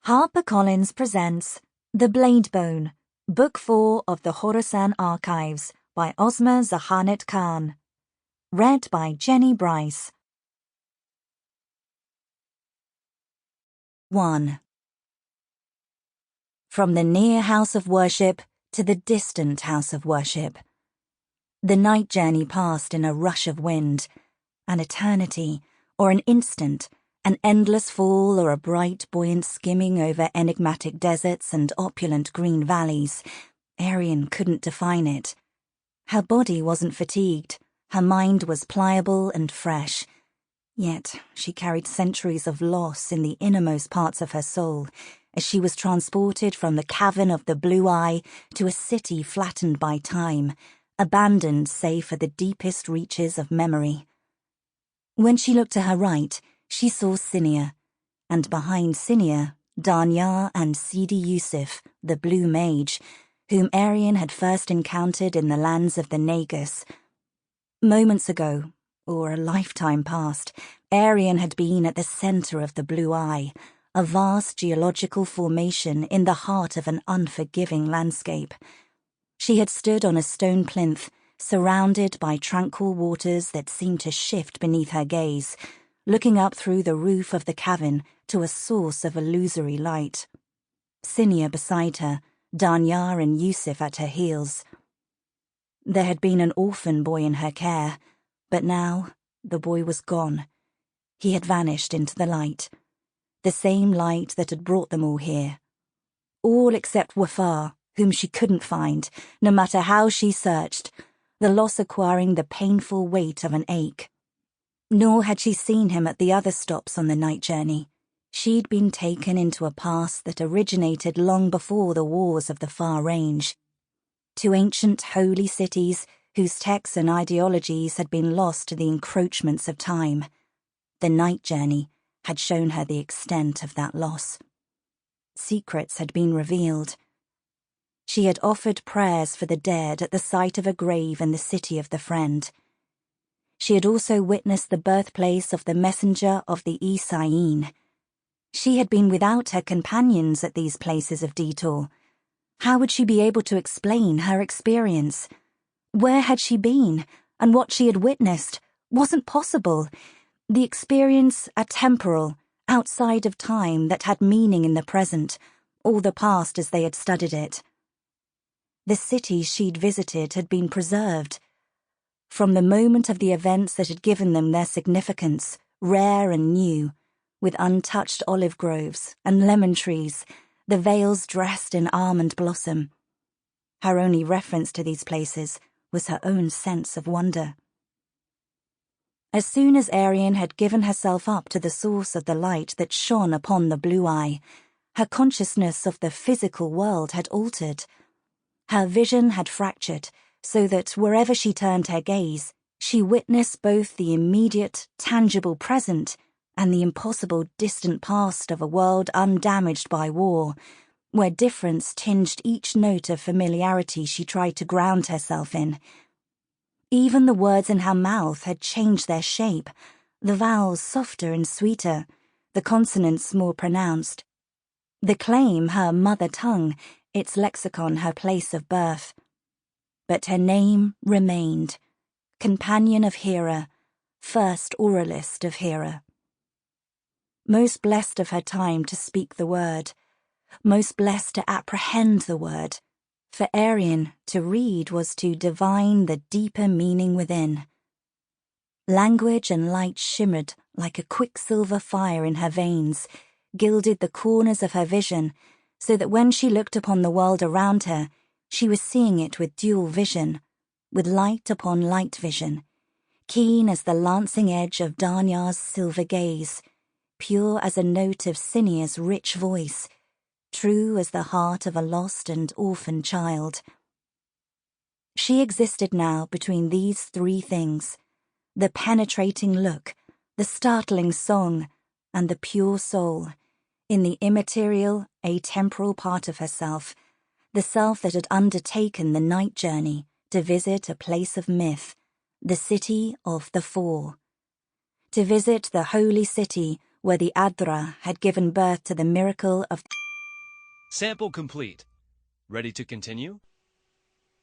HarperCollins presents The Bladebone, Book 4 of the Khorasan Archives by Ausma Zehanat Khan. Read by Jenny Bryce. 1. From the near house of worship to the distant house of worship. The night journey passed in a rush of wind, an eternity, or an instant, an endless fall or a bright, buoyant skimming over enigmatic deserts and opulent green valleys. Arian couldn't define it. Her body wasn't fatigued, her mind was pliable and fresh. Yet she carried centuries of loss in the innermost parts of her soul, as she was transported from the cavern of the blue eye to a city flattened by time, abandoned save for the deepest reaches of memory. When she looked to her right, she saw Sinnia, and behind Sinnia, Danyar and Sidi Yusuf, the Blue Mage, whom Arian had first encountered in the lands of the Nagus. Moments ago, or a lifetime past, Arian had been at the center of the Blue Eye, a vast geological formation in the heart of an unforgiving landscape. She had stood on a stone plinth, surrounded by tranquil waters that seemed to shift beneath her gaze, looking up through the roof of the cavern to a source of illusory light. Sinnia beside her, Danyar and Yusuf at her heels. There had been an orphan boy in her care, but now the boy was gone. He had vanished into the light, the same light that had brought them all here. All except Wafar, whom she couldn't find, no matter how she searched, the loss acquiring the painful weight of an ache. Nor had she seen him at the other stops on the night journey. She'd been taken into a past that originated long before the wars of the Far Range, to ancient holy cities whose texts and ideologies had been lost to the encroachments of time. The night journey had shown her the extent of that loss. Secrets had been revealed. She had offered prayers for the dead at the site of a grave in the city of the Friend. She had also witnessed the birthplace of the messenger of the Isaïn. She had been without her companions at these places of detour. How would she be able to explain her experience? Where had she been, and what she had witnessed wasn't possible. The experience atemporal, outside of time, that had meaning in the present, or the past as they had studied it. The cities she'd visited had been preserved. From the moment of the events that had given them their significance, rare and new, with untouched olive groves and lemon trees, the vales dressed in almond blossom. Her only reference to these places was her own sense of wonder. As soon as Arian had given herself up to the source of the light that shone upon the blue eye, her consciousness of the physical world had altered. Her vision had fractured, so that wherever she turned her gaze, she witnessed both the immediate, tangible present and the impossible distant past of a world undamaged by war, where difference tinged each note of familiarity she tried to ground herself in. Even the words in her mouth had changed their shape, the vowels softer and sweeter, the consonants more pronounced. The claim her mother tongue, its lexicon her place of birth. But her name remained, companion of Hira, first oralist of Hira. Most blessed of her time to speak the word, most blessed to apprehend the word. For Arian, to read was to divine the deeper meaning within. Language and light shimmered like a quicksilver fire in her veins, gilded the corners of her vision, so that when she looked upon the world around her, she was seeing it with dual vision, with light upon light vision, keen as the lancing edge of Danyar's silver gaze, pure as a note of Sinnia's rich voice, true as the heart of a lost and orphaned child. She existed now between these three things: the penetrating look, the startling song, and the pure soul, in the immaterial, atemporal part of herself, the self that had undertaken the night journey to visit a place of myth, the city of the Four. To visit the holy city where the Adra had given birth to the miracle of... Sample complete. Ready to continue?